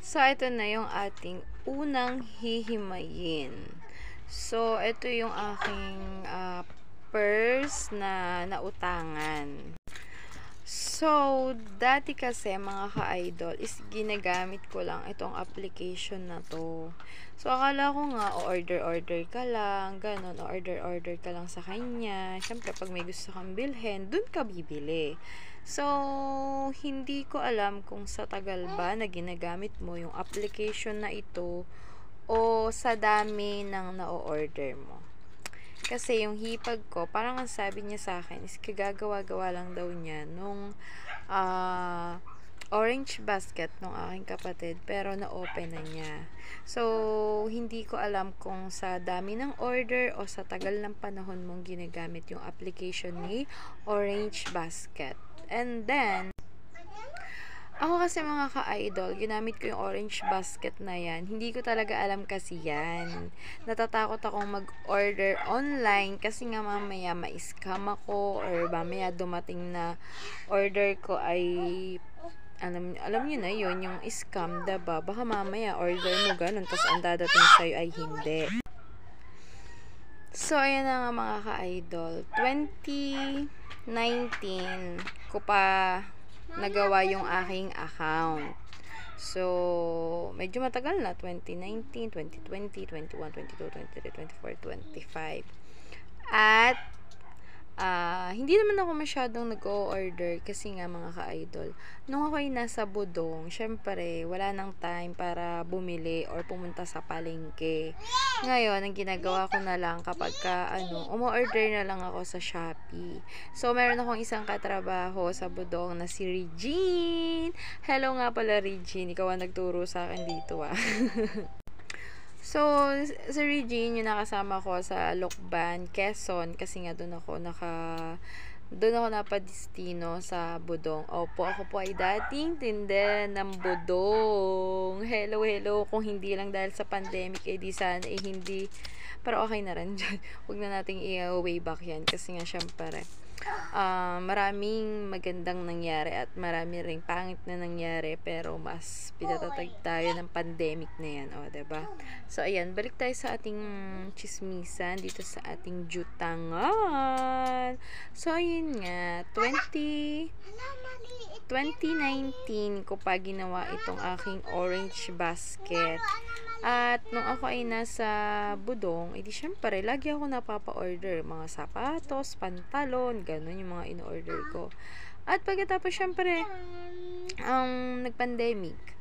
So, ito na yung ating unang hihimayin. So, ito yung aking purse na nautangan. So, dati kasi mga ka-idol is ginagamit ko lang itong application na to. So, akala ko nga order ka lang, ganun, order ka lang sa kanya. Siyempre, pag may gusto kang bilhin, dun ka bibili. So, hindi ko alam kung sa tagal ba na ginagamit mo yung application na ito o sa dami ng na-order mo. Kasi yung hipag ko, parang ang sabi niya sa akin is kagagawa-gawa lang daw niya nung orange basket nung aking kapatid, pero na-open na niya. So, hindi ko alam kung sa dami ng order o sa tagal ng panahon mong ginagamit yung application ni Orange Basket. And then, ako kasi mga ka-idol, ginamit ko yung Orange Basket na yan. Hindi ko talaga alam kasi yan. Natatakot akong mag-order online kasi nga mamaya ma-scam ako or mamaya dumating na order ko ay alam niyo na yun, yung scam, diba? Baka mamaya order mo ganun, tapos ang dadating sa'yo ay hindi. So, ayan na nga mga ka-idol. 2019 ko pa nagawa yung aking account. So, medyo matagal na. 2019, 2020, 21, 22, 23, 24, 25. At, hindi naman ako masyadong nag-o-order kasi nga mga ka-idol. Nung ako ay nasa Budong, syempre, wala nang time para bumili or pumunta sa palengke. Ngayon, ang ginagawa ko na lang kapag umu-order na lang ako sa Shopee. So, meron akong isang katrabaho sa Budong na si Regine. Hello nga pala, Regine. Ikaw ang nagturo sa akin dito, So, si Regine, yung nakasama ko sa Lokban, Quezon, kasi nga doon ako napadestino sa Budong. Opo, ako po ay dating tinde ng Budong. Hello. Kung hindi lang dahil sa pandemic, di sana hindi. Pero okay na rin dyan. Huwag na nating i-way back yan. Kasi nga, syempre, maraming magandang nangyari at marami ring pangit na nangyari, pero mas pinatatag tayo ng pandemic na yan, diba? So, ayan, balik tayo sa ating chismisan dito sa ating jutangan. So, ayun nga, 2019 ko pa ginawa itong aking Orange Basket. At nung ako ay nasa Budong, edi syempre, lagi ako napapa-order. Mga sapatos, pantalon, ganun yung mga in-order ko. At pagkatapos, syempre, nag-pandemic.